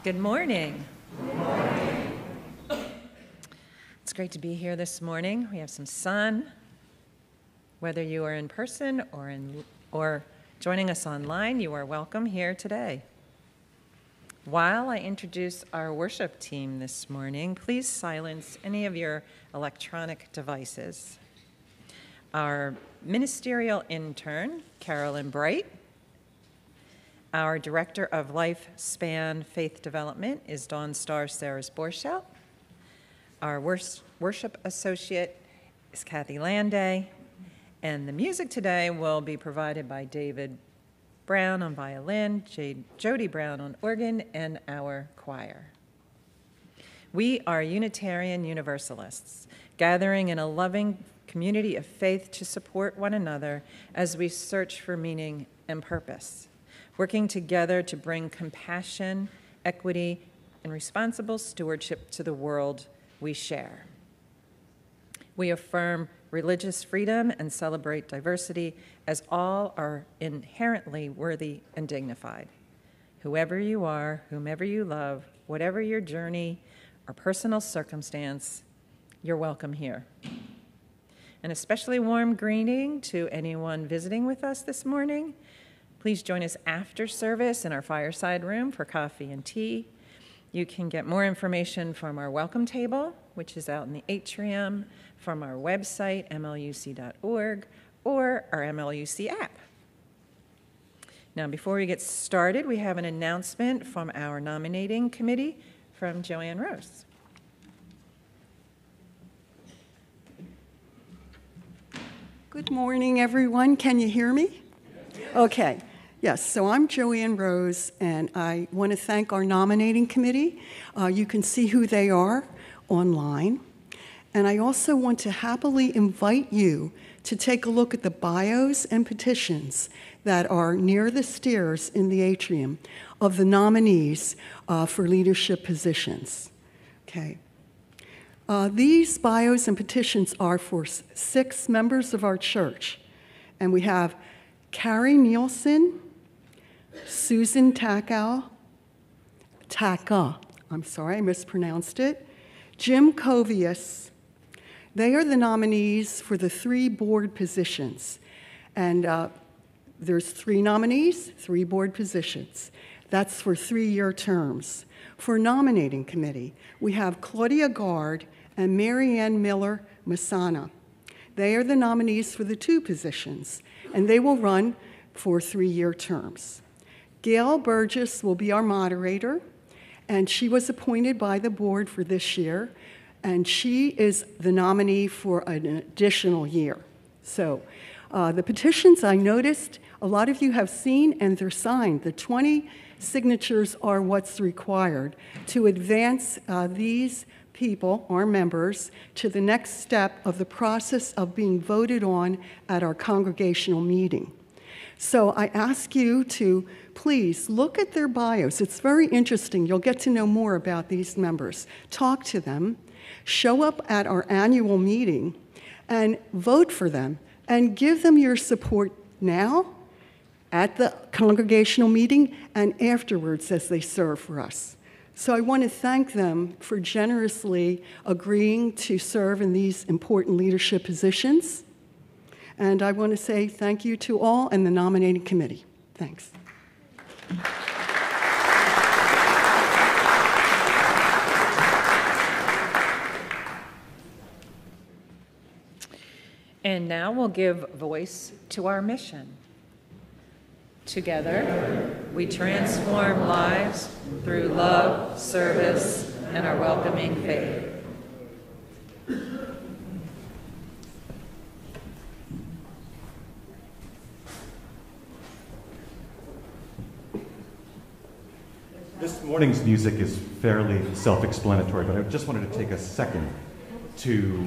Good morning. Good morning. It's great to be here this morning. We have some sun. Whether you are in person or joining us online, you are welcome here today. While I introduce our worship team this morning, please silence any of your electronic devices. Our ministerial intern, Carolyn Bright. Our Director of Lifespan Faith Development is Dawn Star Saras-Borschelt. Our worship associate is Kathy Landay. And the music today will be provided by David Brown on violin, Jody Brown on organ, and our choir. We are Unitarian Universalists, gathering in a loving community of faith to support one another as we search for meaning and purpose, working together to bring compassion, equity, and responsible stewardship to the world we share. We affirm religious freedom and celebrate diversity as all are inherently worthy and dignified. Whoever you are, whomever you love, whatever your journey or personal circumstance, you're welcome here. An especially warm greeting to anyone visiting with us this morning. Please join us after service in our fireside room for coffee and tea. You can get more information from our welcome table, which is out in the atrium, from our website, mluc.org, or our MLUC app. Now, before we get started, we have an announcement from our nominating committee from Joanne Rose. Good morning, everyone. Can you hear me? Okay. Yes, so I'm Joanne Rose, and I want to thank our nominating committee. You can see who they are online. And I also want to happily invite you to take a look at the bios and petitions that are near the stairs in the atrium of the nominees for leadership positions. Okay. These bios and petitions are for 6 members of our church. And we have Carrie Nielsen, Susan Taka, I'm sorry, I mispronounced it, Jim Covius. They are the nominees for the 3 board positions. And there's 3 nominees, 3 board positions. That's for 3-year terms. For nominating committee, we have Claudia Gard and Marianne Miller-Masana. They are the nominees for the 2 positions, and they will run for 3-year terms. Gail Burgess will be our moderator, and she was appointed by the board for this year, and she is the nominee for an additional year. So the petitions I noticed, a lot of you have seen, and they're signed. The 20 signatures are what's required to advance these people, our members, to the next step of the process of being voted on at our congregational meeting. So I ask you to please look at their bios. It's very interesting. You'll get to know more about these members. Talk to them, show up at our annual meeting, and vote for them, and give them your support now, at the congregational meeting, and afterwards as they serve for us. So I want to thank them for generously agreeing to serve in these important leadership positions. And I want to say thank you to all and the nominating committee. Thanks. And now we'll give voice to our mission. Together, we transform lives through love, service, and our welcoming faith. This morning's music is fairly self-explanatory, but I just wanted to take a second to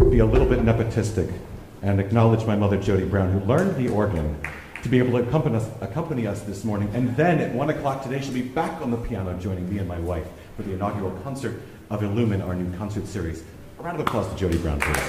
be a little bit nepotistic and acknowledge my mother, Jody Brown, who learned the organ to be able to accompany us this morning. And then at 1 o'clock today, she'll be back on the piano joining me and my wife for the inaugural concert of Illumine, our new concert series. A round of applause to Jody Brown, please.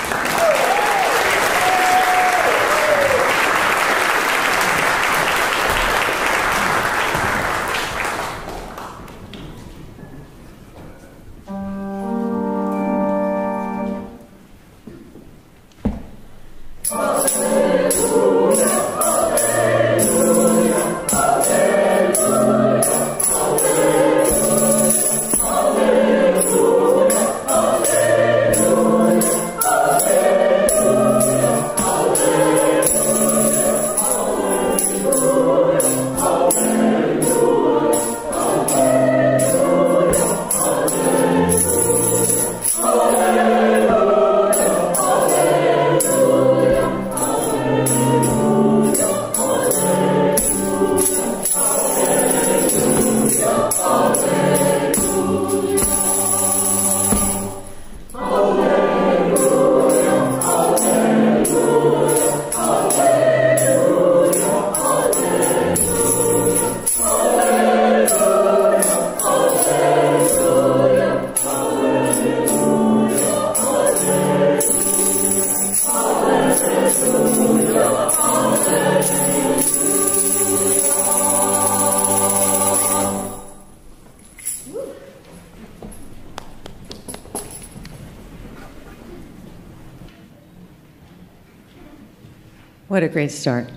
What a great start.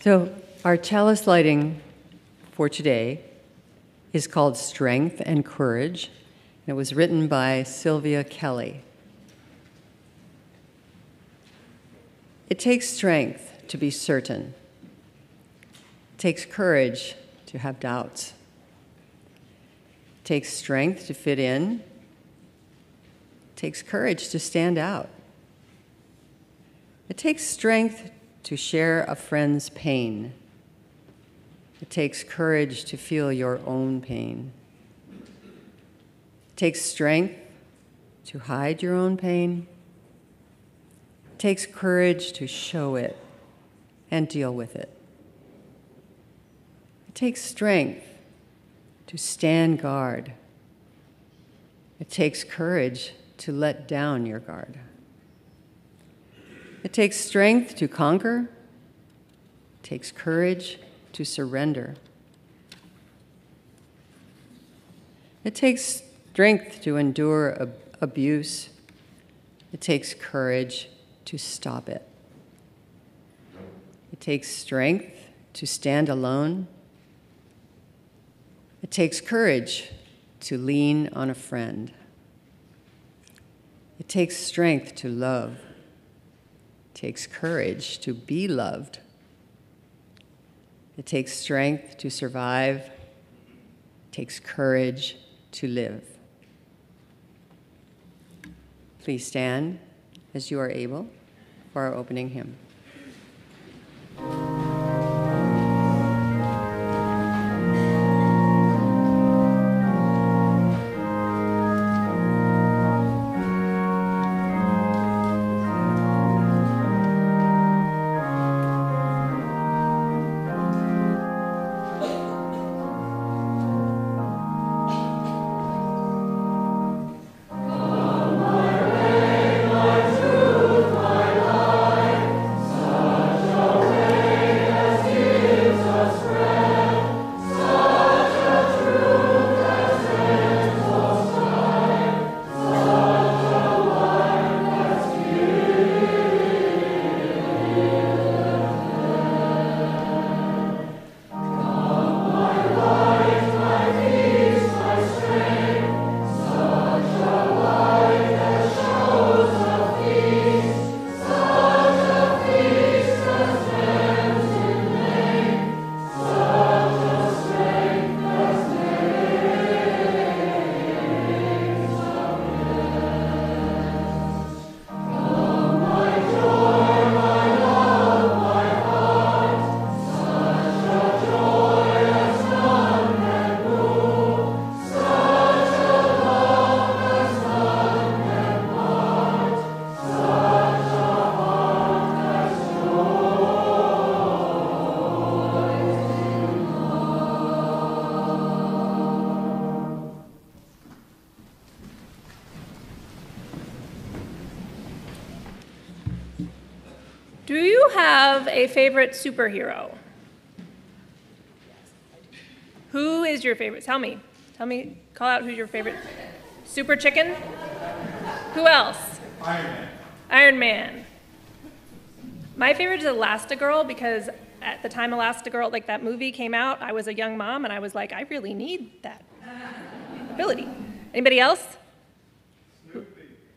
So our chalice lighting for today is called Strength and Courage. And it was written by Sylvia Kelly. It takes strength to be certain. It takes courage to have doubts. It takes strength to fit in. It takes courage to stand out. It takes strength to share a friend's pain. It takes courage to feel your own pain. It takes strength to hide your own pain. It takes courage to show it and deal with it. It takes strength to stand guard. It takes courage to let down your guard. It takes strength to conquer. It takes courage to surrender. It takes strength to endure abuse. It takes courage to stop it. It takes strength to stand alone. It takes courage to lean on a friend. It takes strength to love. It takes courage to be loved. It takes strength to survive. It takes courage to live. Please stand as you are able for our opening hymn. Do you have a favorite superhero? Who is your favorite? Tell me, call out who's your favorite. Super Chicken? Who else? Iron Man. Iron Man. My favorite is Elastigirl because at the time Elastigirl, like that movie came out, I was a young mom and I was like, I really need that ability. Anybody else?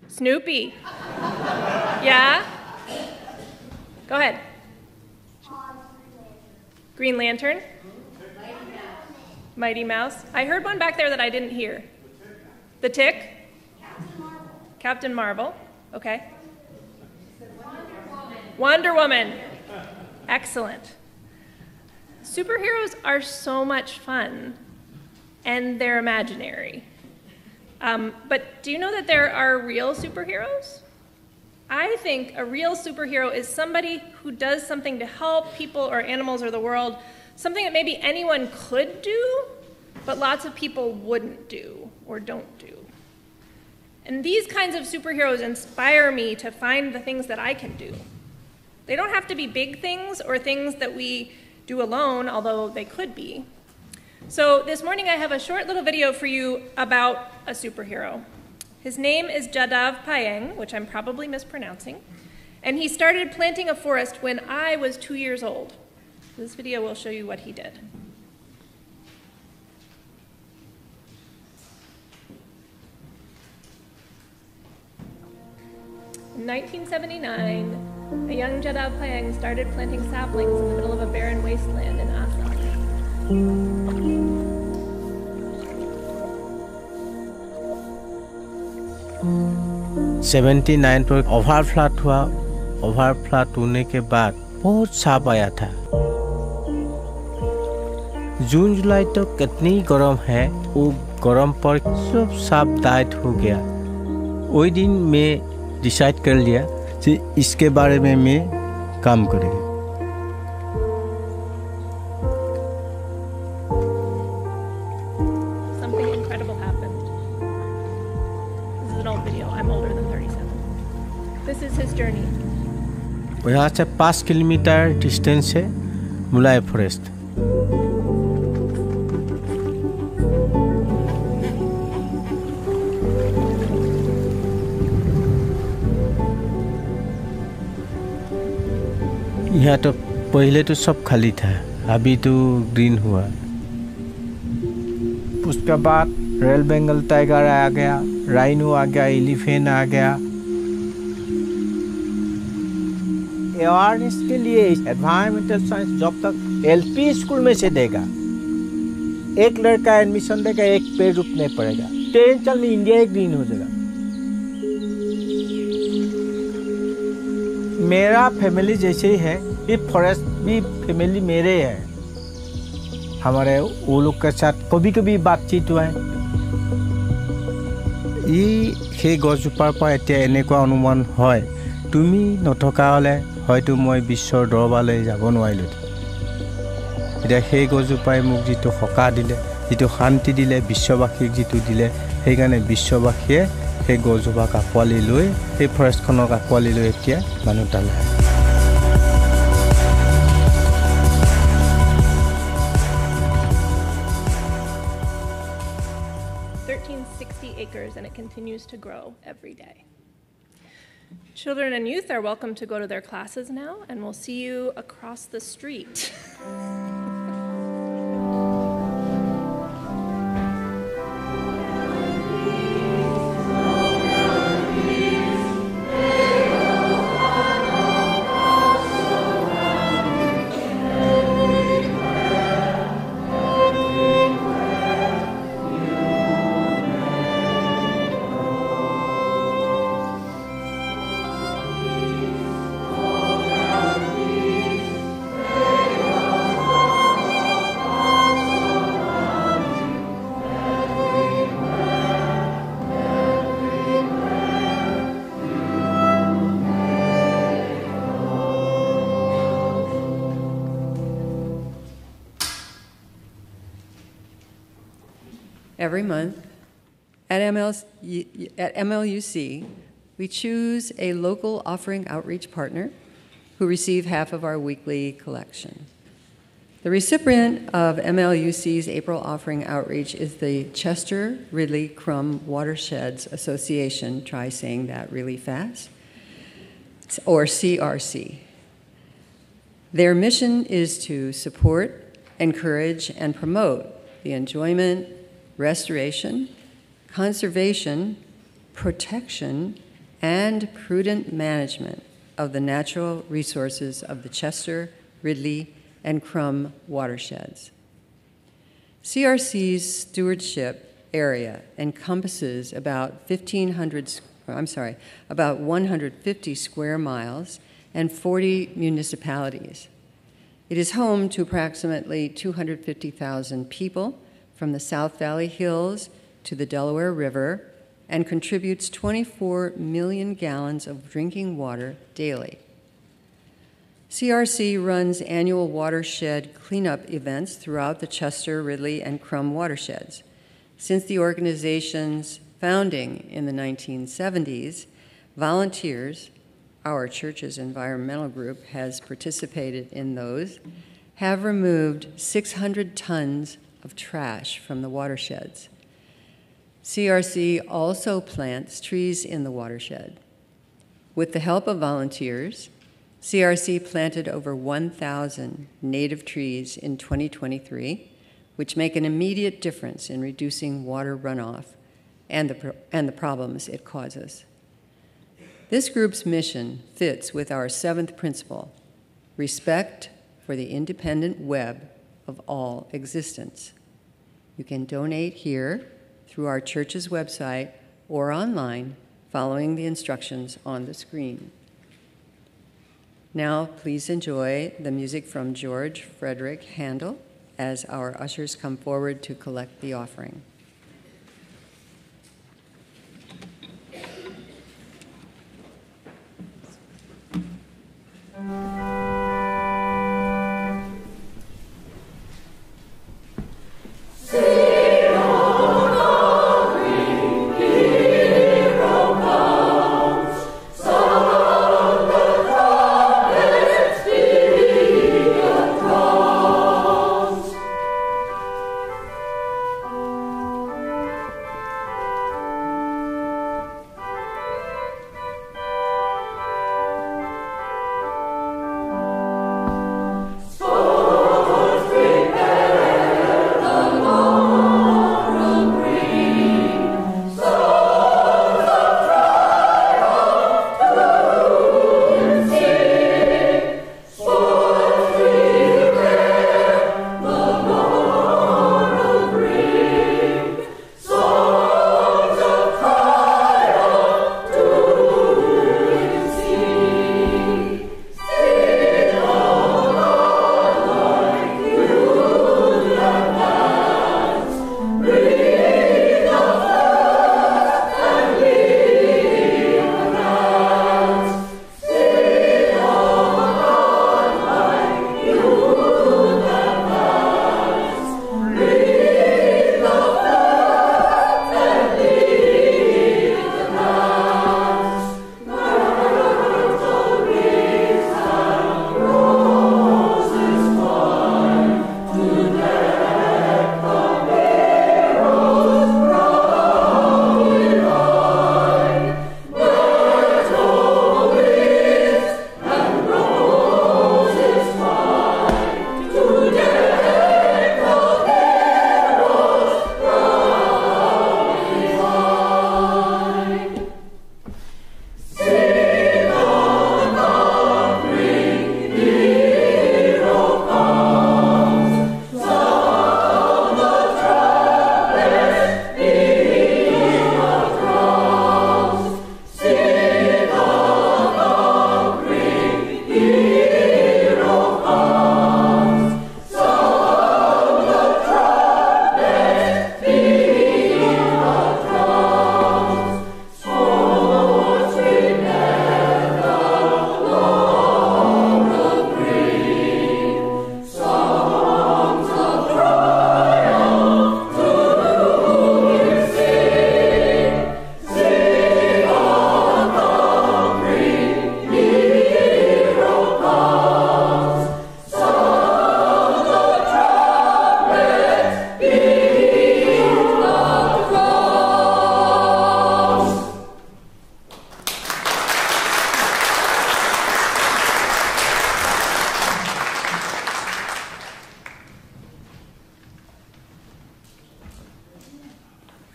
Snoopy. Yeah? Go ahead. Green Lantern. Mighty Mouse. I heard one back there that I didn't hear. The Tick. Captain Marvel. Okay. Wonder Woman. Excellent. Superheroes are so much fun, and they're imaginary. But do you know that there are real superheroes? I think a real superhero is somebody who does something to help people or animals or the world, something that maybe anyone could do, but lots of people wouldn't do or don't do. And these kinds of superheroes inspire me to find the things that I can do. They don't have to be big things or things that we do alone, although they could be. So this morning I have a short little video for you about a superhero. His name is Jadav Payeng, which I'm probably mispronouncing, And he started planting a forest when I was 2 years old. This video will show you what he did. In 1979, a young Jedi Pang started planting saplings in the middle of a barren wasteland in Assam. 79 पर ओवरफ्लड होने के बाद बहुत साफ आया था। जून जुलाई तो कितनी गर्म है, वो गर्म पर सब साफ डाइट हो गया। वही दिन मैं डिसाइड कर लिया कि इसके बारे में मैं काम करेंगे। Something incredible happened. This is an old video. I'm older than 37. This is his journey. यहाँ से 5 किलोमीटर डिस्टेंस है मुलाय फॉरेस्ट। यहाँ तो पहले तो सब खाली था, अभी तो ग्रीन हुआ। उसके बाद रॉयल बंगाल टाइगर आ गया, राइनो आ गया, एलिफेंट आ गया। अवेयरनेस के लिए एनवायरमेंटल साइंस जब तक एलपी स्कूल में से देगा, एक लड़का एडमिशन देगा, एक पेड़ रोपने पड़ेगा, 10 साल में इंडिया एक ग्रीन हो जाएगा। मेरा फैमिली जैसे ही है, ये फॉरेस्ट भी फैमिली मेरे है। हमारे वो लोग के साथ कभी कभी बातचीत हुआ है। ये गছজোপাৰ পৰা এতিয়া এনেকুৱা অনুমান হয়, তুমি নথকা হ'লে হয়তো মই বিশ্বৰ দৰবাৰলৈ যাব নোৱাৰিলোঁ। এতিয়া সেই গছজোপাই মোক যিটো সকাহ দিলে, যিটো শান্তি দিলে, বিশ্ববাসীক যিটো দিলে, সেইকাৰণে বিশ্ববাসীয়ে সেই গছজোপাক আঁকোৱালি লৈ, সেই ফৰেষ্টখনক আঁকোৱালি লৈ এতিয়া মানুহ তালে। 1,360 acres, and it continues to grow every day. Children and youth are welcome to go to their classes now, and we'll see you across the street. Every month at MLUC, we choose a local offering outreach partner who receive half of our weekly collection. The recipient of MLUC's April offering outreach is the Chester Ridley Crum Watersheds Association, try saying that really fast, or CRC. Their mission is to support, encourage, and promote the enjoyment, restoration, conservation, protection, and prudent management of the natural resources of the Chester, Ridley, and Crum watersheds. CRC's stewardship area encompasses about 150 square miles and 40 municipalities. It is home to approximately 250,000 people from the South Valley Hills to the Delaware River, and contributes 24 million gallons of drinking water daily. CRC runs annual watershed cleanup events throughout the Chester, Ridley, and Crum watersheds. Since the organization's founding in the 1970s, volunteers, our church's environmental group has participated in those, have removed 600 tons of trash from the watersheds. CRC also plants trees in the watershed. With the help of volunteers, CRC planted over 1,000 native trees in 2023, which make an immediate difference in reducing water runoff and the problems it causes. This group's mission fits with our 7th principle, respect for the independent web of all existence. You can donate here through our church's website or online following the instructions on the screen. Now, please enjoy the music from George Frederick Handel as our ushers come forward to collect the offering.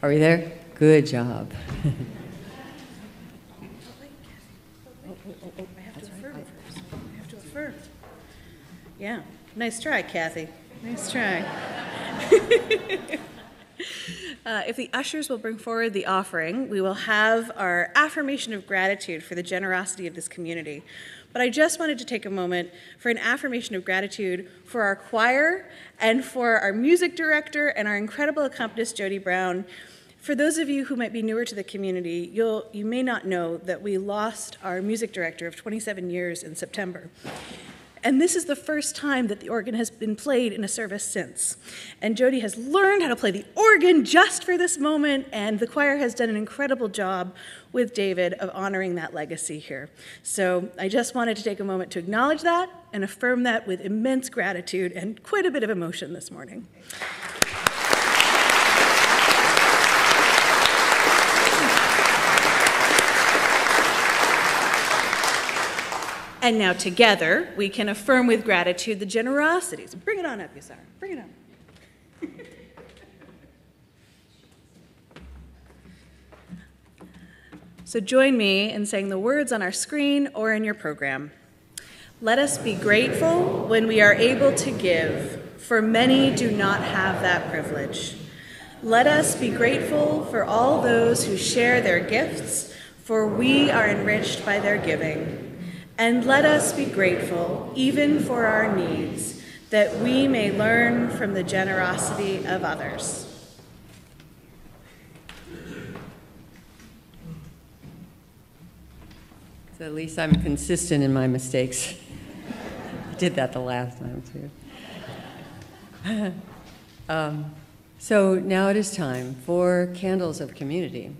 Are we there? Good job. I have to affirm first. I have to affirm. Yeah, nice try, Kathy. Nice try. If the ushers will bring forward the offering, we will have our affirmation of gratitude for the generosity of this community. But I just wanted to take a moment for an affirmation of gratitude for our choir and for our music director and our incredible accompanist, Jody Brown. For those of you who might be newer to the community, you may not know that we lost our music director of 27 years in September. And this is the first time that the organ has been played in a service since. And Jody has learned how to play the organ just for this moment, and the choir has done an incredible job with David of honoring that legacy here. So I just wanted to take a moment to acknowledge that and affirm that with immense gratitude and quite a bit of emotion this morning. And now together, we can affirm with gratitude the generosities. Bring it on up, Yasar. Bring it on. So join me in saying the words on our screen or in your program. Let us be grateful when we are able to give, for many do not have that privilege. Let us be grateful for all those who share their gifts, for we are enriched by their giving. And let us be grateful, even for our needs, that we may learn from the generosity of others. So at least I'm consistent in my mistakes. I did that the last time, too. So now it is time for Candles of Community.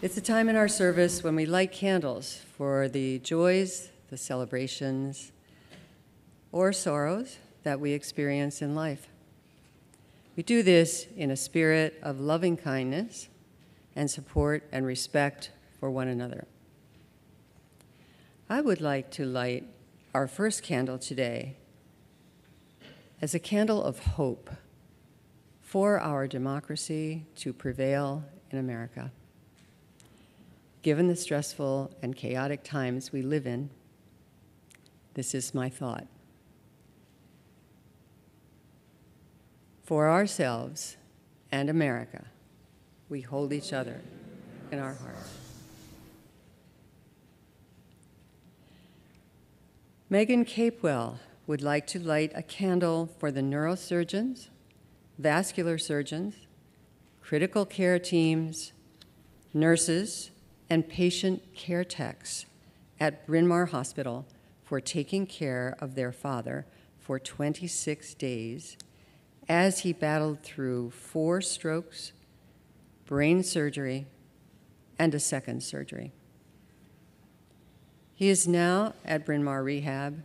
It's a time in our service when we light candles for the joys, the celebrations, or sorrows that we experience in life. We do this in a spirit of loving kindness and support and respect for one another. I would like to light our first candle today as a candle of hope for our democracy to prevail in America. Given the stressful and chaotic times we live in, this is my thought. For ourselves and America, we hold each other in our hearts. Megan Capewell would like to light a candle for the neurosurgeons, vascular surgeons, critical care teams, nurses, and patient care techs at Bryn Mawr Hospital for taking care of their father for 26 days as he battled through 4 strokes, brain surgery, and a second surgery. He is now at Bryn Mawr Rehab,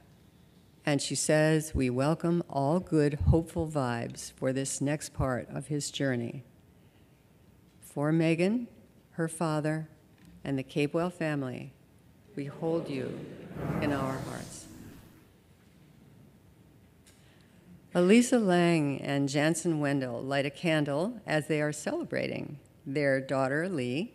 and she says we welcome all good, hopeful vibes for this next part of his journey. For Megan, her father, and the Capewell family, we hold you in our hearts. Elisa Lang and Jansen Wendell light a candle as they are celebrating their daughter, Lee,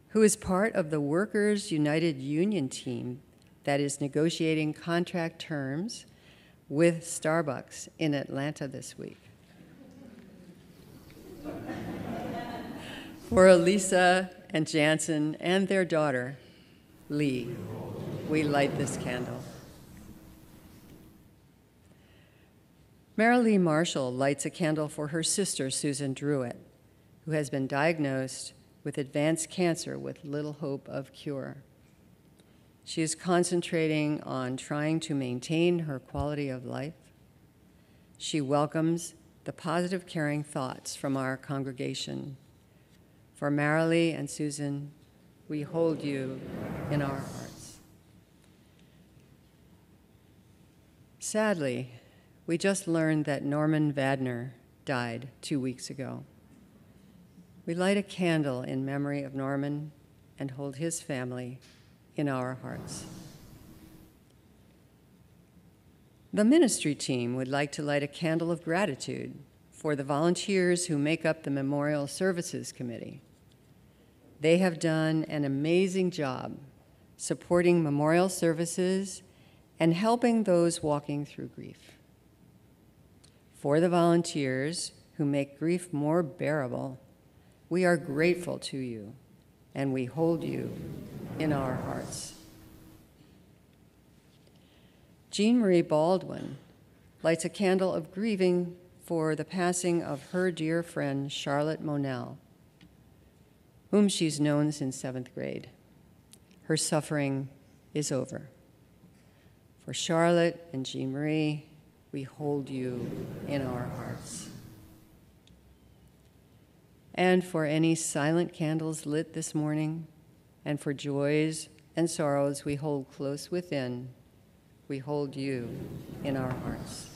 who is part of the Workers United Union team that is negotiating contract terms with Starbucks in Atlanta this week. For Elisa and Jansen and their daughter, Lee, we light this candle. Marilee Marshall lights a candle for her sister, Susan Druitt, who has been diagnosed with advanced cancer with little hope of cure. She is concentrating on trying to maintain her quality of life. She welcomes the positive, caring thoughts from our congregation. For Marilee and Susan, we hold you in our hearts. Sadly, we just learned that Norman Vadner died 2 weeks ago. We light a candle in memory of Norman and hold his family in our hearts. The ministry team would like to light a candle of gratitude for the volunteers who make up the Memorial Services Committee. They have done an amazing job supporting memorial services and helping those walking through grief. For the volunteers who make grief more bearable, we are grateful to you, and we hold you in our hearts. Jean Marie Baldwin lights a candle of grieving for the passing of her dear friend, Charlotte Monell, whom she's known since 7th grade. Her suffering is over. For Charlotte and Jean Marie, we hold you in our hearts. And for any silent candles lit this morning, and for joys and sorrows we hold close within, we hold you in our hearts.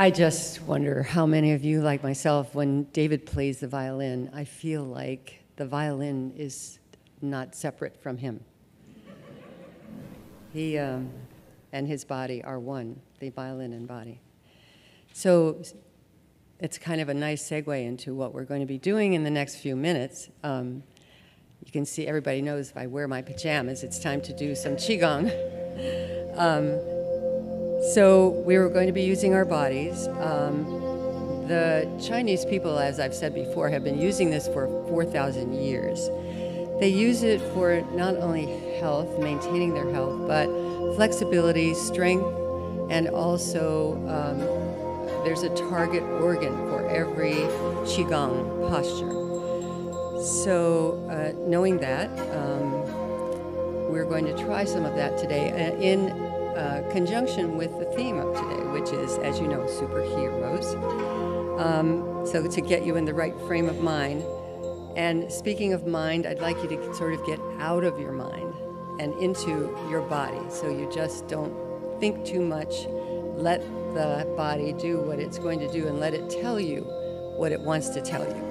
I just wonder how many of you, like myself, when David plays the violin, I feel like the violin is not separate from him. He and his body are one, the violin and body. So it's kind of a nice segue into what we're going to be doing in the next few minutes. You can see everybody knows if I wear my pajamas, it's time to do some Qigong. So we were going to be using our bodies. The Chinese people, as I've said before, have been using this for 4,000 years. They use it for not only health, maintaining their health, but flexibility, strength, and also there's a target organ for every Qigong posture. So knowing that, we're going to try some of that today in conjunction with the theme of today, which is, as you know, superheroes. So to get you in the right frame of mind. And speaking of mind, I'd like you to sort of get out of your mind and into your body. So you just don't think too much. Let the body do what it's going to do and let it tell you what it wants to tell you.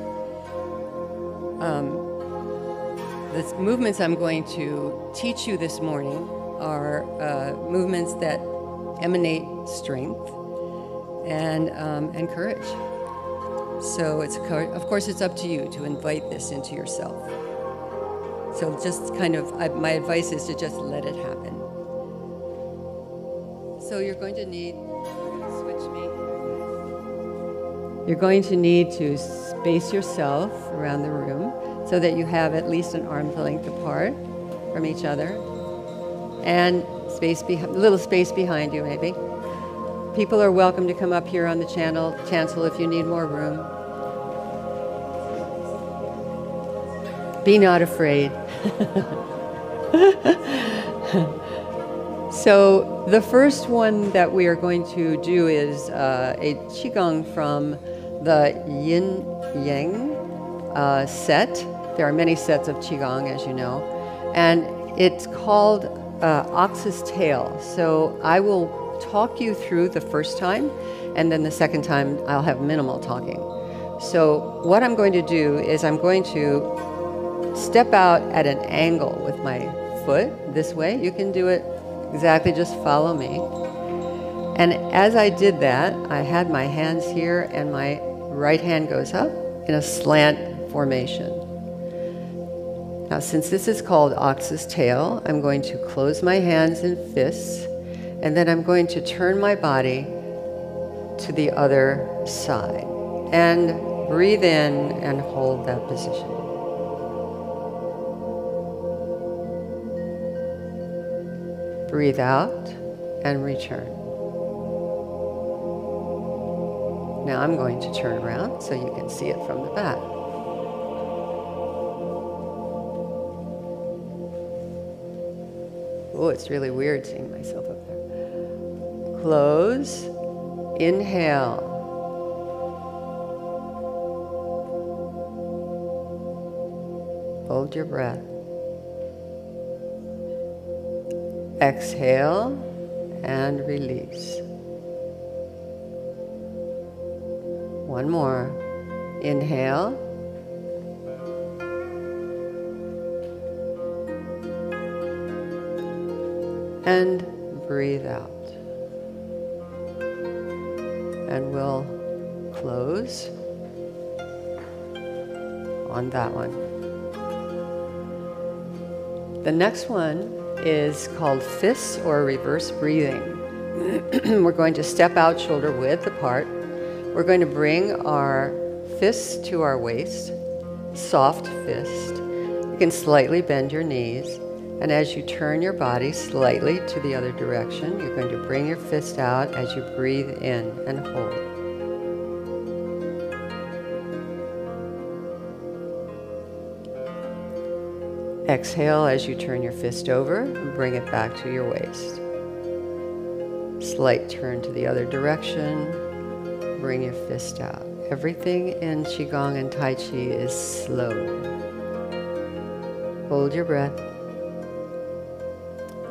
The movements I'm going to teach you this morning are movements that emanate strength and courage. So of course it's up to you to invite this into yourself. So just kind of, my advice is to just let it happen. So you're going to need, switch me. You're going to need to space yourself around the room so that you have at least an arm's length apart from each other. And a little space behind you, maybe. People are welcome to come up here on the chancel if you need more room. Be not afraid. So the first one that we are going to do is a Qigong from the Yin Yang set. There are many sets of Qigong, as you know. And it's called Ox's Tail. So I will talk you through the first time, and then the second time I'll have minimal talking. So what I'm going to do is I'm going to step out at an angle with my foot this way. You can do it exactly, just follow me. And as I did that, I had my hands here and my right hand goes up in a slant formation. Now, since this is called Ox's Tail, I'm going to close my hands in fists, and then I'm going to turn my body to the other side. And breathe in and hold that position. Breathe out and return. Now I'm going to turn around so you can see it from the back. Oh, it's really weird seeing myself up there. Close. Inhale. Hold your breath. Exhale and release. One more. Inhale. And breathe out. And we'll close on that one. The next one is called fists or reverse breathing. We're going to step out shoulder width apart. We're going to bring our fists to our waist, soft fist. You can slightly bend your knees. And as you turn your body slightly to the other direction, you're going to bring your fist out as you breathe in and hold. Exhale as you turn your fist over and bring it back to your waist. Slight turn to the other direction, bring your fist out. Everything in Qigong and Tai Chi is slow. Hold your breath.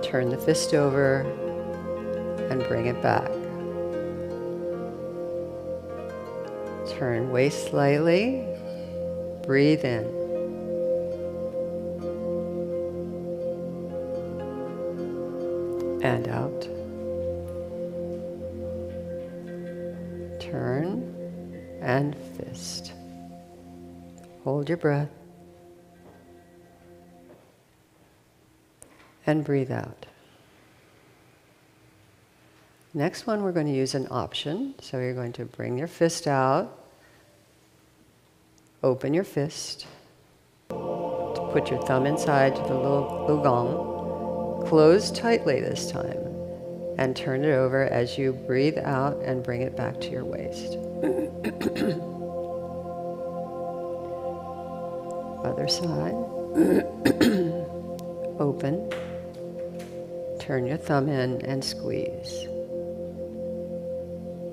Turn the fist over and bring it back. Turn waist slightly. Breathe in. And out. Turn and fist. Hold your breath. And breathe out. Next one, we're going to use an option. So you're going to bring your fist out. Open your fist. Put your thumb inside to the little gong. Close tightly this time. And turn it over as you breathe out and bring it back to your waist. Other side. Open. Turn your thumb in and squeeze.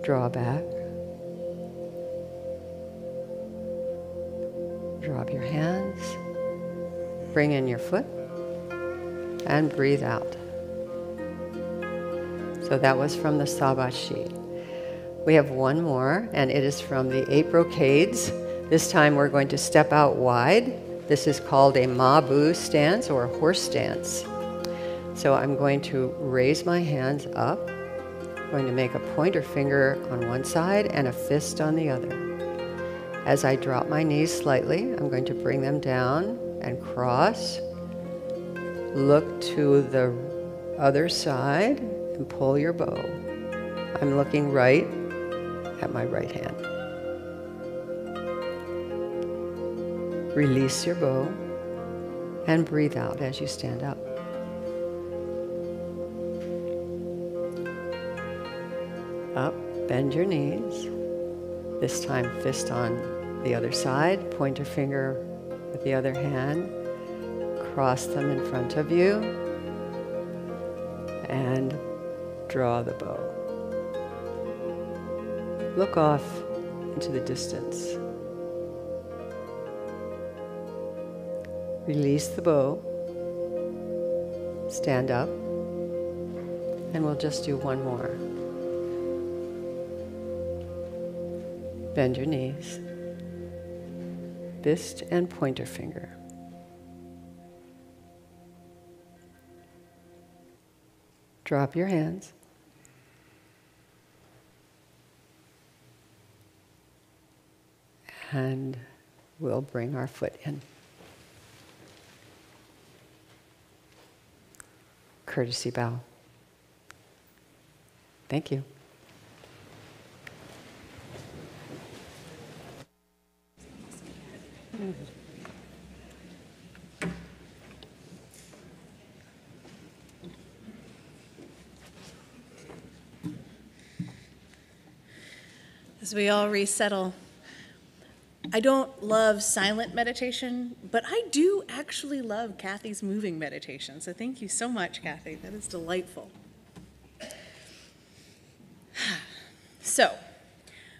Draw back. Drop your hands. Bring in your foot. And breathe out. So that was from the Sabashi. We have one more, and it is from the 8 brocades. This time we're going to step out wide. This is called a Mabu stance or a horse stance. So I'm going to raise my hands up. I'm going to make a pointer finger on one side and a fist on the other. As I drop my knees slightly, I'm going to bring them down and cross. Look to the other side and pull your bow. I'm looking right at my right hand. Release your bow and breathe out as you stand up. Up, bend your knees. This time fist on the other side, pointer finger with the other hand. Cross them in front of you and draw the bow. Look off into the distance. Release the bow. Stand up. And we'll just do one more. Bend your knees. Fist and pointer finger. Drop your hands. And we'll bring our foot in. Courtesy bow. Thank you. As we all resettle, I don't love silent meditation, but I do actually love Kathy's moving meditation. So thank you so much, Kathy. That is delightful. So,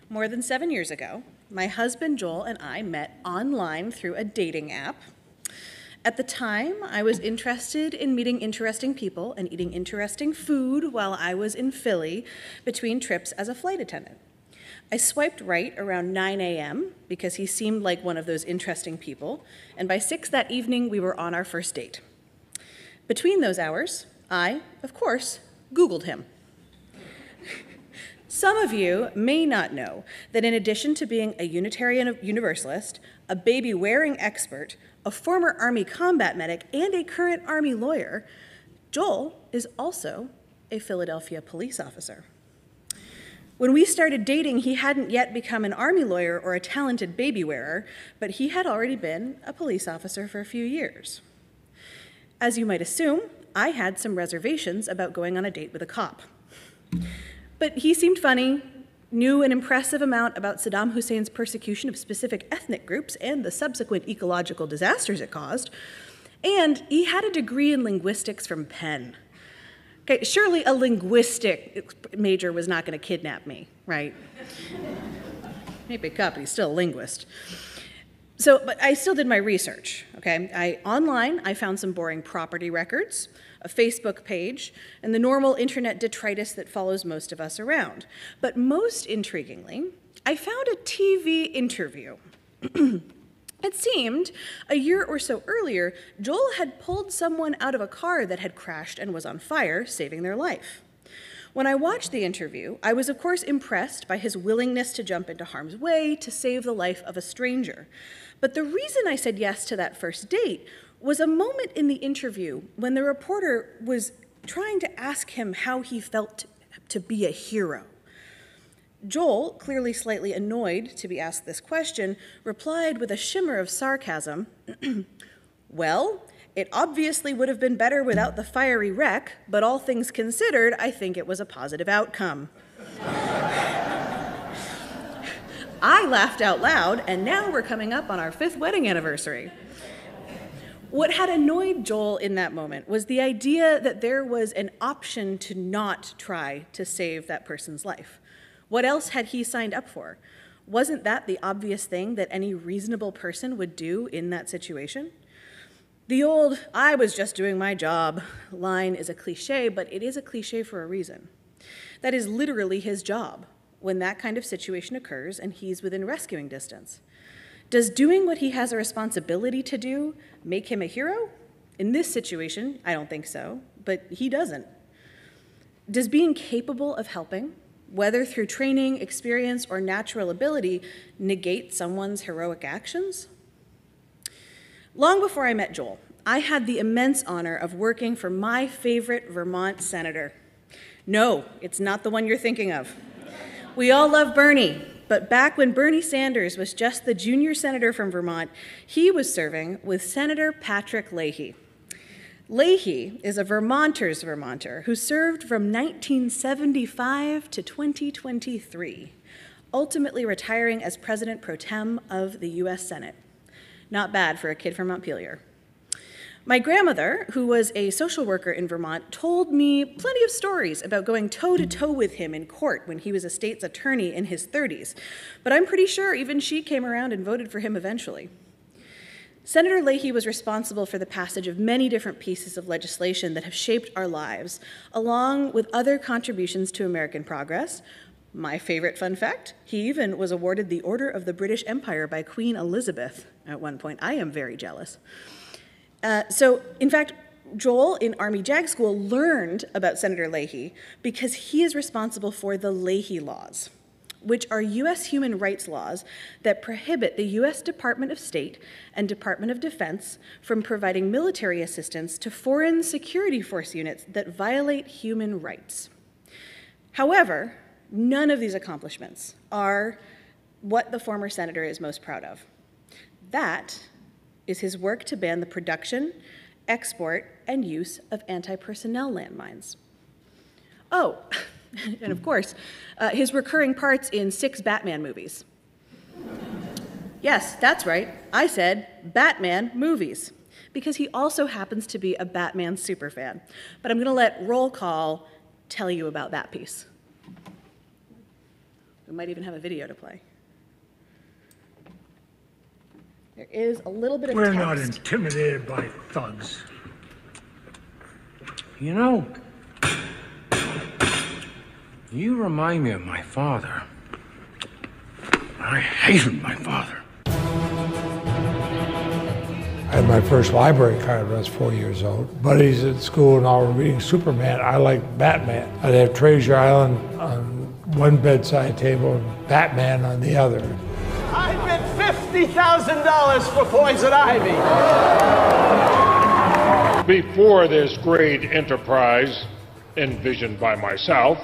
more than 7 years ago, my husband Joel and I met online through a dating app. At the time, I was interested in meeting interesting people and eating interesting food while I was in Philly between trips as a flight attendant. I swiped right around 9 a.m. because he seemed like one of those interesting people, and by 6 that evening, we were on our first date. Between those hours, I, of course, Googled him. Some of you may not know that in addition to being a Unitarian Universalist, a baby-wearing expert, a former Army combat medic, and a current Army lawyer, Joel is also a Philadelphia police officer. When we started dating, he hadn't yet become an Army lawyer or a talented baby wearer, but he had already been a police officer for a few years. As you might assume, I had some reservations about going on a date with a cop. But he seemed funny, knew an impressive amount about Saddam Hussein's persecution of specific ethnic groups and the subsequent ecological disasters it caused, and he had a degree in linguistics from Penn. Okay, surely a linguistic major was not going to kidnap me, right? Maybe a cop, but he's still a linguist. But I still did my research, okay? Online, I found some boring property records, a Facebook page, and the normal internet detritus that follows most of us around. But most intriguingly, I found a TV interview. It seemed, a year or so earlier, Joel had pulled someone out of a car that had crashed and was on fire, saving their life. When I watched the interview, I was of course impressed by his willingness to jump into harm's way to save the life of a stranger. But the reason I said yes to that first date was a moment in the interview when the reporter was trying to ask him how he felt to be a hero. Joel, clearly slightly annoyed to be asked this question, replied with a shimmer of sarcasm, "Well, it obviously would have been better without the fiery wreck, but all things considered, I think it was a positive outcome." I laughed out loud, and now we're coming up on our 5th wedding anniversary. What had annoyed Joel in that moment was the idea that there was an option to not try to save that person's life. What else had he signed up for? Wasn't that the obvious thing that any reasonable person would do in that situation? The old, "I was just doing my job" line is a cliche, but it is a cliche for a reason. That is literally his job when that kind of situation occurs and he's within rescuing distance. Does doing what he has a responsibility to do make him a hero? In this situation, I don't think so, but he doesn't. Does being capable of helping, whether through training, experience, or natural ability, negate someone's heroic actions? Long before I met Joel, I had the immense honor of working for my favorite Vermont senator. No, it's not the one you're thinking of. We all love Bernie, but back when Bernie Sanders was just the junior senator from Vermont, he was serving with Senator Patrick Leahy. Leahy is a Vermonter's Vermonter who served from 1975 to 2023, ultimately retiring as President pro tem of the US Senate. Not bad for a kid from Montpelier. My grandmother, who was a social worker in Vermont, told me plenty of stories about going toe-to-toe with him in court when he was a state's attorney in his 30s, but I'm pretty sure even she came around and voted for him eventually. Senator Leahy was responsible for the passage of many different pieces of legislation that have shaped our lives, along with other contributions to American progress. My favorite fun fact, he even was awarded the Order of the British Empire by Queen Elizabeth at one point. I am very jealous. In fact, Joel in Army JAG School learned about Senator Leahy because he is responsible for the Leahy laws, which are US human rights laws that prohibit the US Department of State and Department of Defense from providing military assistance to foreign security force units that violate human rights. However, none of these accomplishments are what the former senator is most proud of. That is his work to ban the production, export, and use of anti-personnel landmines. Oh, and of course, his recurring parts in 6 Batman movies. Yes, that's right. I said Batman movies, because he also happens to be a Batman superfan. But I'm going to let roll call tell you about that piece. We might even have a video to play. There is a little bit of We're text. not intimidated by thugs. You know, you remind me of my father. I hated my father. I had my first library card when I was 4 years old. Buddies at school and all were reading Superman. I liked Batman. I'd have Treasure Island on one bedside table and Batman on the other. I bet $50,000 for Poison Ivy. Before this great enterprise, envisioned by myself,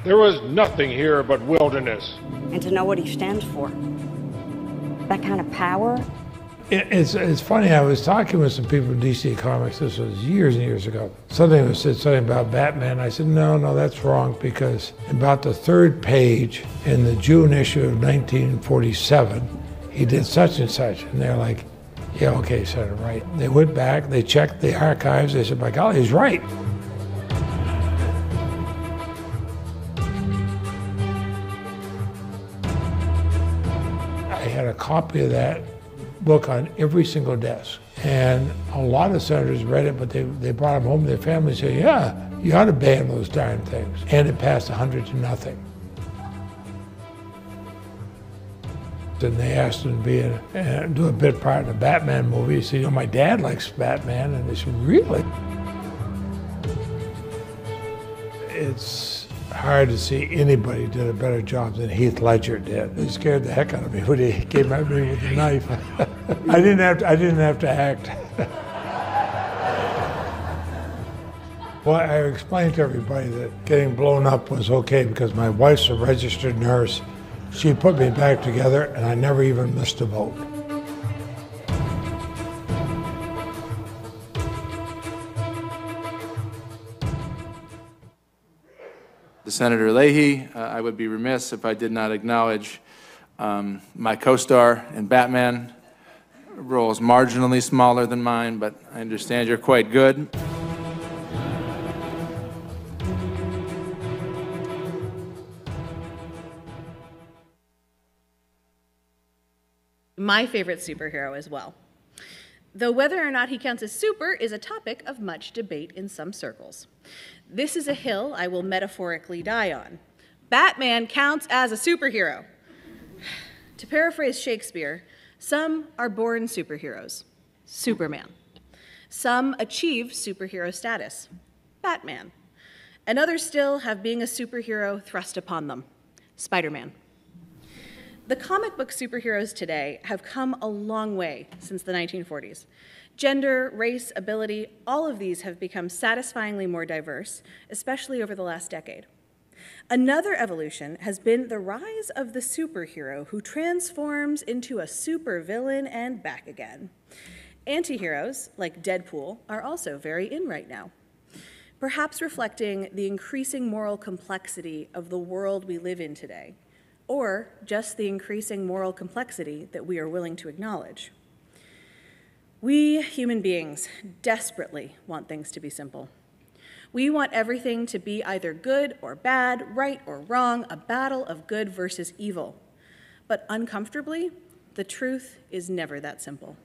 there was nothing here but wilderness. And to know what he stands for, that kind of power. It's funny, I was talking with some people in DC Comics, this was years and years ago. Something was said something about Batman. I said, no, that's wrong, because about the 3rd page in the June issue of 1947, he did such and such. And they're like, yeah, okay, Senator, right. They went back, they checked the archives, they said, by golly, he's right. I had a copy of that book on every single desk. And a lot of senators read it, but they brought them home to their families and said, yeah, you ought to ban those darn things. And it passed 100 to nothing. And they asked him to be do a bit part in a Batman movie. He said, you know, my dad likes Batman. And they said, really? It's hard to see anybody did a better job than Heath Ledger did. It scared the heck out of me when he came at me with a knife. I didn't have to act. Well, I explained to everybody that getting blown up was okay because my wife's a registered nurse. She put me back together, and I never even missed a vote. To Senator Leahy, I would be remiss if I did not acknowledge my co-star in Batman. Role is marginally smaller than mine, but I understand you're quite good. My favorite superhero as well. Though whether or not he counts as super is a topic of much debate in some circles. This is a hill I will metaphorically die on. Batman counts as a superhero. To paraphrase Shakespeare, some are born superheroes, Superman. Some achieve superhero status, Batman. And others still have being a superhero thrust upon them, Spider-Man. The comic book superheroes today have come a long way since the 1940s. Gender, race, ability, all of these have become satisfyingly more diverse, especially over the last decade. Another evolution has been the rise of the superhero who transforms into a supervillain and back again. Antiheroes, like Deadpool, are also very in right now, perhaps reflecting the increasing moral complexity of the world we live in today, or just the increasing moral complexity that we are willing to acknowledge. We human beings desperately want things to be simple. We want everything to be either good or bad, right or wrong, a battle of good versus evil. But uncomfortably, the truth is never that simple.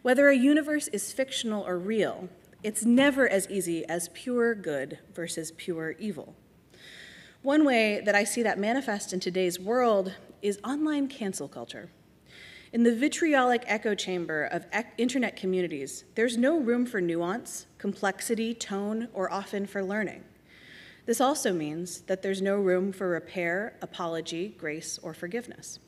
Whether a universe is fictional or real, it's never as easy as pure good versus pure evil. One way that I see that manifest in today's world is online cancel culture. In the vitriolic echo chamber of internet communities, there's no room for nuance, complexity, tone, or often for learning. This also means that there's no room for repair, apology, grace, or forgiveness.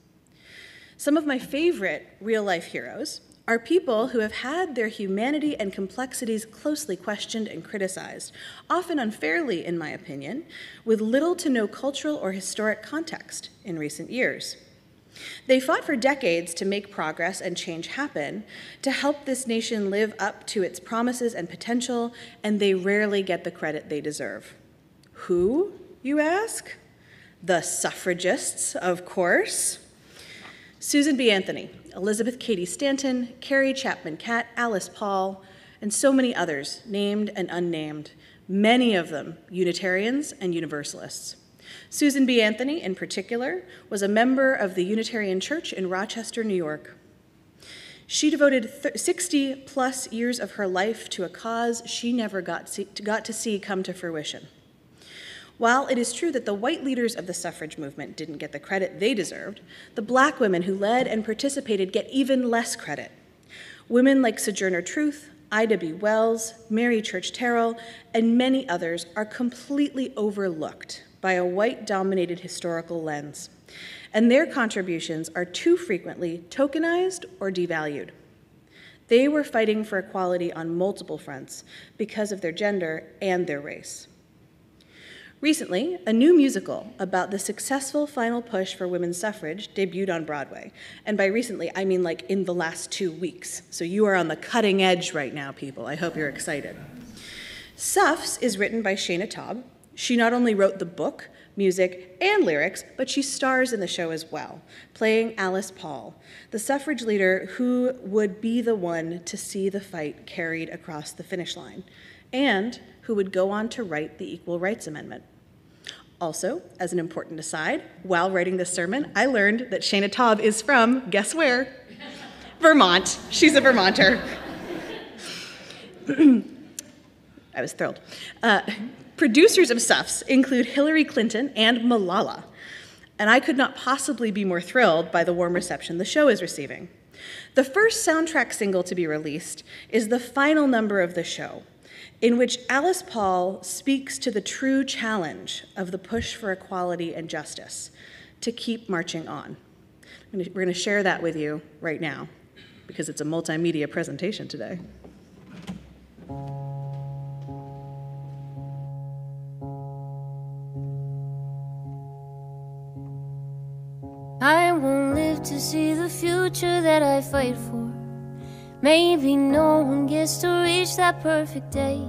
Some of my favorite real-life heroes are people who have had their humanity and complexities closely questioned and criticized, often unfairly, in my opinion, with little to no cultural or historic context in recent years. They fought for decades to make progress and change happen, to help this nation live up to its promises and potential, and they rarely get the credit they deserve. Who, you ask? The suffragists, of course. Susan B. Anthony, Elizabeth Cady Stanton, Carrie Chapman Catt, Alice Paul, and so many others, named and unnamed, many of them Unitarians and Universalists. Susan B. Anthony, in particular, was a member of the Unitarian Church in Rochester, New York. She devoted 60-plus years of her life to a cause she never got to see come to fruition. While it is true that the white leaders of the suffrage movement didn't get the credit they deserved, the black women who led and participated get even less credit. Women like Sojourner Truth, Ida B. Wells, Mary Church Terrell, and many others are completely overlooked by a white-dominated historical lens, and their contributions are too frequently tokenized or devalued. They were fighting for equality on multiple fronts because of their gender and their race. Recently, a new musical about the successful final push for women's suffrage debuted on Broadway. And by recently, I mean like in the last 2 weeks. So you are on the cutting edge right now, people. I hope you're excited. Suffs is written by Shana Taub. She not only wrote the book, music, and lyrics, but she stars in the show as well, playing Alice Paul, the suffrage leader who would be the one to see the fight carried across the finish line, and who would go on to write the Equal Rights Amendment. Also, as an important aside, while writing this sermon, I learned that Shana Taub is from, guess where? Vermont. She's a Vermonter. I was thrilled. Producers of Suffs include Hillary Clinton and Malala. and I could not possibly be more thrilled by the warm reception the show is receiving. The first soundtrack single to be released is the final number of the show, in which Alice Paul speaks to the true challenge of the push for equality and justice, to keep marching on. We're going to share that with you right now, because it's a multimedia presentation today. I won't live to see the future that I fight for. Maybe no one gets to reach that perfect day.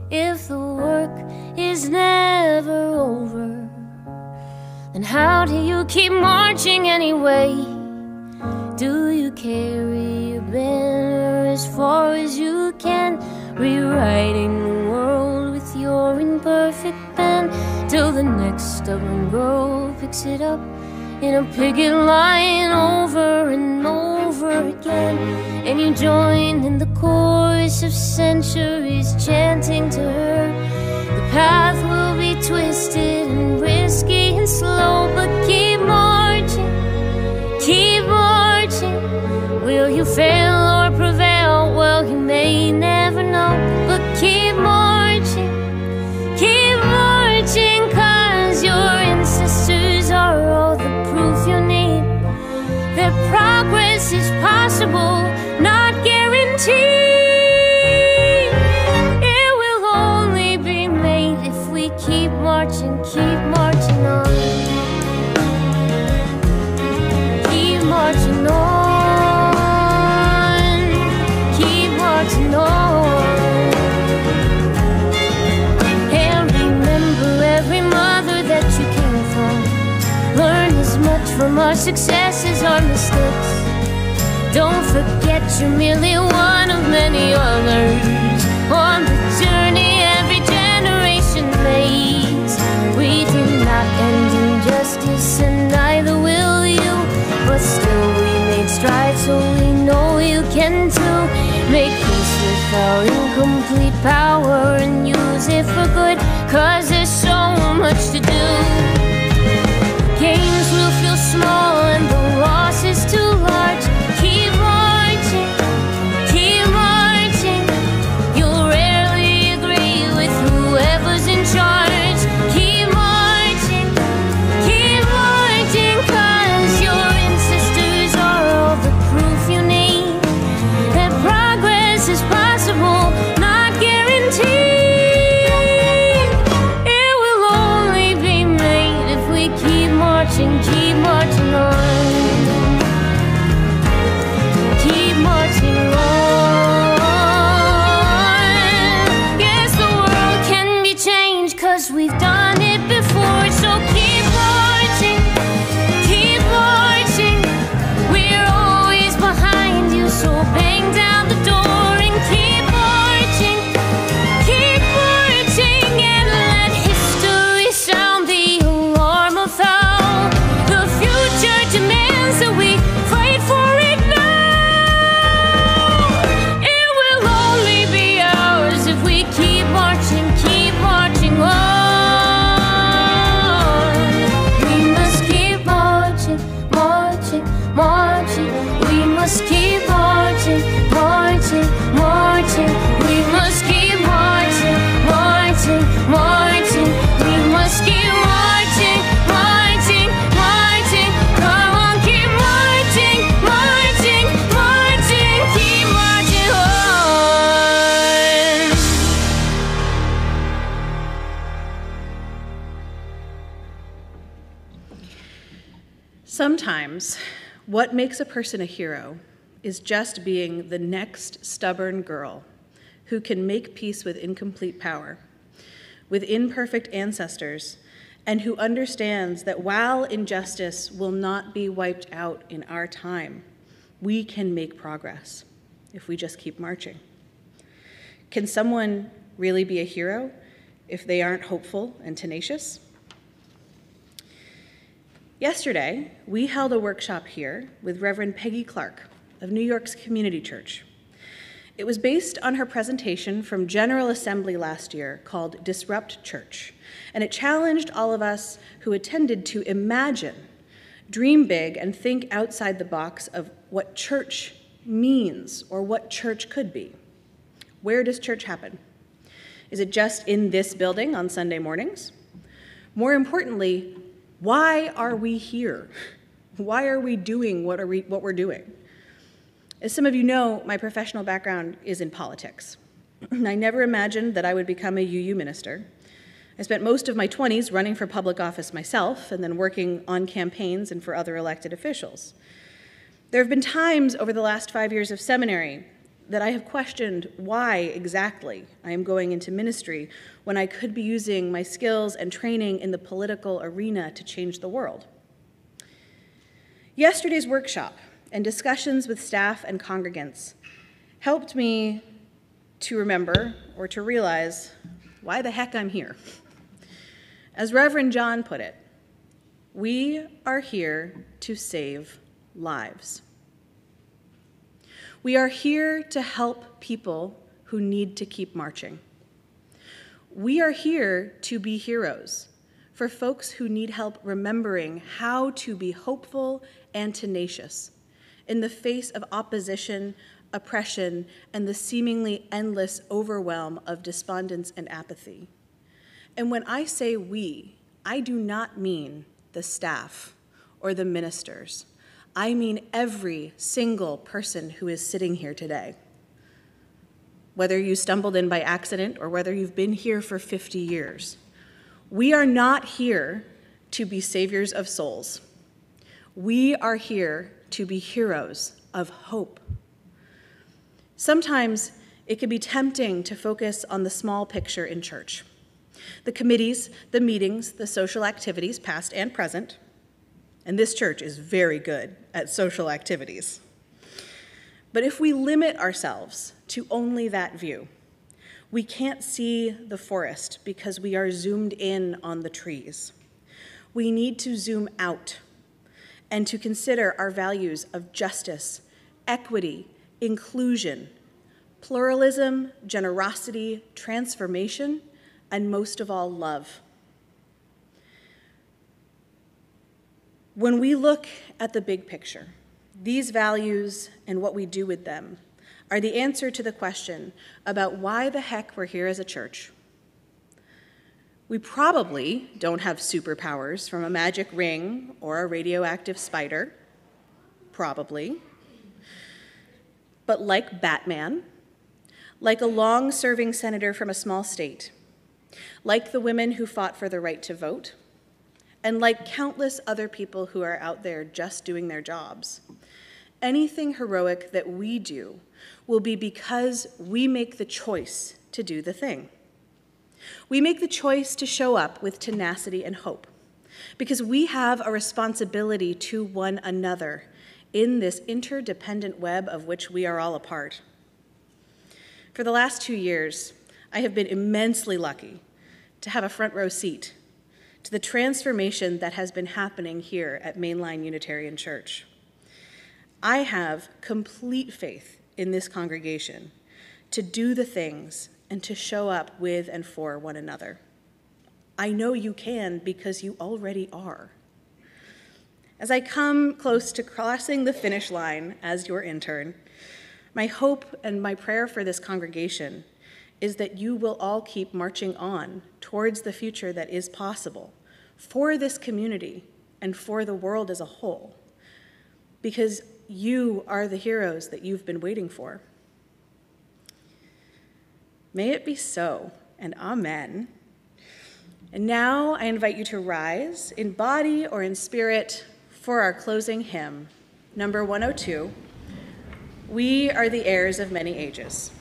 If the work is never over, then how do you keep marching anyway? Do you carry your banner as far as you can, rewriting the world with your imperfect pen, till the next stubborn girl picks it up in a picket line over and over again, and you join in the chorus of centuries chanting to her? The path will be twisted and risky and slow, but keep marching, keep marching. Will you fail or prevail? Well, you may never know, but keep marching, 'cause your ancestors are all the proof you need that progress is possible, not guaranteed. It will only be made if we keep marching on. Keep marching on. Keep marching on. And remember every mother that you came from. Learn as much from our successes, our mistakes. Don't forget you're merely one of many others on the journey every generation makes. We did not end injustice, and neither will you, but still we made strides, so we know you can too. Make peace with our incomplete power and use it for good, 'cause there's so much to do. Gains will feel small and the loss is too large. Keep marching, keep marching. You'll rarely agree with whoever's in charge. Keep marching, 'cause your ancestors are all the proof you need that progress is possible, not guaranteed. It will only be made if we keep marching on. Keep marching on. Yes, the world can be changed, 'cause we've done it before. So keep marching, keep marching. We're always behind you, so bang down the door and keep marching, and let history sound the alarm of how the future demands that we fight for it now. It will only be ours if we keep marching on. We must keep marching, marching, marching. We must keep marching, marching, marching. We must keep marching, marching, marching. We must keep marching, marching, marching. Come on, keep marching, marching, marching. Keep marching on. Sometimes, what makes a person a hero is just being the next stubborn girl who can make peace with incomplete power, with imperfect ancestors, and who understands that while injustice will not be wiped out in our time, we can make progress if we just keep marching. Can someone really be a hero if they aren't hopeful and tenacious? Yesterday, we held a workshop here with Reverend Peggy Clark of New York's Community Church. It was based on her presentation from General Assembly last year called Disrupt Church, and it challenged all of us who attended to imagine, dream big, and think outside the box of what church means or what church could be. Where does church happen? Is it just in this building on Sunday mornings? More importantly, why are we here? Why are we doing what we're doing? As some of you know, my professional background is in politics. I never imagined that I would become a UU minister. I spent most of my 20s running for public office myself and then working on campaigns and for other elected officials. There have been times over the last 5 years of seminary that I have questioned why exactly I am going into ministry when I could be using my skills and training in the political arena to change the world. Yesterday's workshop and discussions with staff and congregants helped me to remember or to realize why the heck I'm here. As Reverend John put it, we are here to save lives. We are here to help people who need to keep marching. We are here to be heroes for folks who need help remembering how to be hopeful and tenacious in the face of opposition, oppression, and the seemingly endless overwhelm of despondence and apathy. And when I say we, I do not mean the staff or the ministers. I mean every single person who is sitting here today. Whether you stumbled in by accident or whether you've been here for 50 years, we are not here to be saviors of souls. We are here to be heroes of hope. Sometimes it can be tempting to focus on the small picture in church. The committees, the meetings, the social activities, past and present. And this church is very good at social activities. But if we limit ourselves to only that view, we can't see the forest because we are zoomed in on the trees. We need to zoom out and to consider our values of justice, equity, inclusion, pluralism, generosity, transformation, and most of all, love. When we look at the big picture, these values and what we do with them are the answer to the question about why the heck we're here as a church. We probably don't have superpowers from a magic ring or a radioactive spider, probably. But like Batman, like a long-serving senator from a small state, like the women who fought for the right to vote, and like countless other people who are out there just doing their jobs, anything heroic that we do will be because we make the choice to do the thing. We make the choice to show up with tenacity and hope because we have a responsibility to one another in this interdependent web of which we are all a part. For the last 2 years, I have been immensely lucky to have a front row seat to the transformation that has been happening here at Mainline Unitarian Church. I have complete faith in this congregation to do the things and to show up with and for one another. I know you can because you already are. As I come close to crossing the finish line as your intern, my hope and my prayer for this congregation is that you will all keep marching on towards the future that is possible for this community and for the world as a whole, because you are the heroes that you've been waiting for. May it be so, and amen. And now I invite you to rise in body or in spirit for our closing hymn, number 102, We Are the Heirs of Many Ages.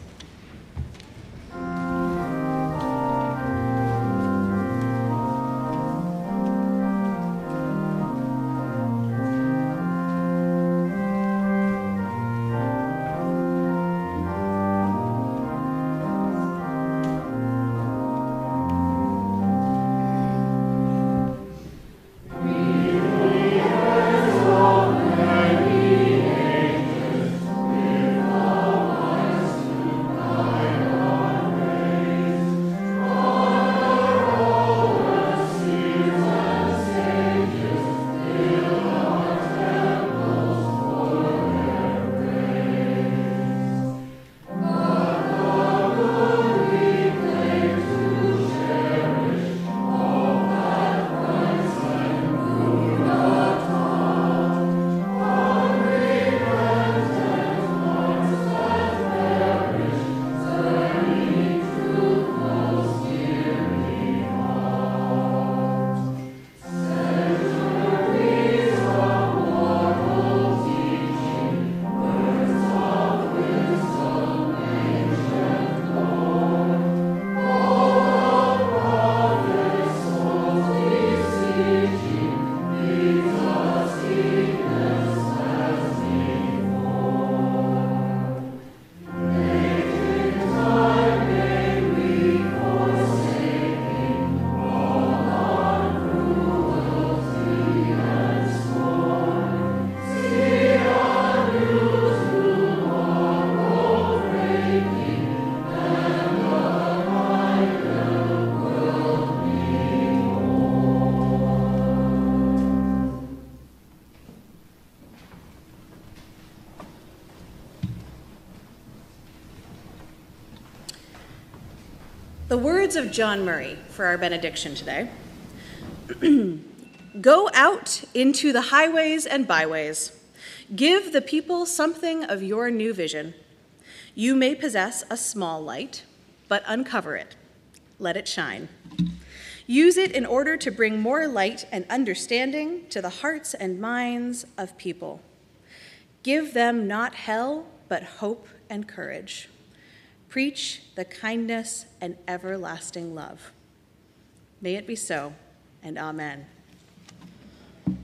To the words of John Murray for our benediction today. Go out into the highways and byways. Give the people something of your new vision. You may possess a small light, but uncover it. Let it shine. Use it in order to bring more light and understanding to the hearts and minds of people. Give them not hell, but hope and courage. Preach the kindness and everlasting love. May it be so, and amen. But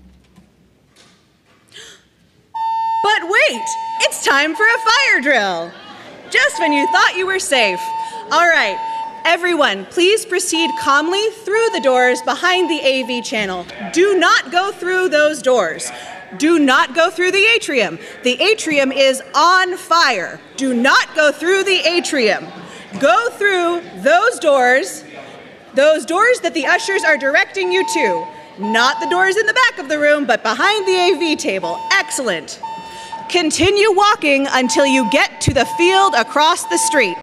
wait, it's time for a fire drill. Just when you thought you were safe. All right, everyone, please proceed calmly through the doors behind the AV channel. Do not go through those doors. Do not go through the atrium. The atrium is on fire. Do not go through the atrium. Go through those doors that the ushers are directing you to. Not the doors in the back of the room, but behind the AV table. Excellent. Continue walking until you get to the field across the street.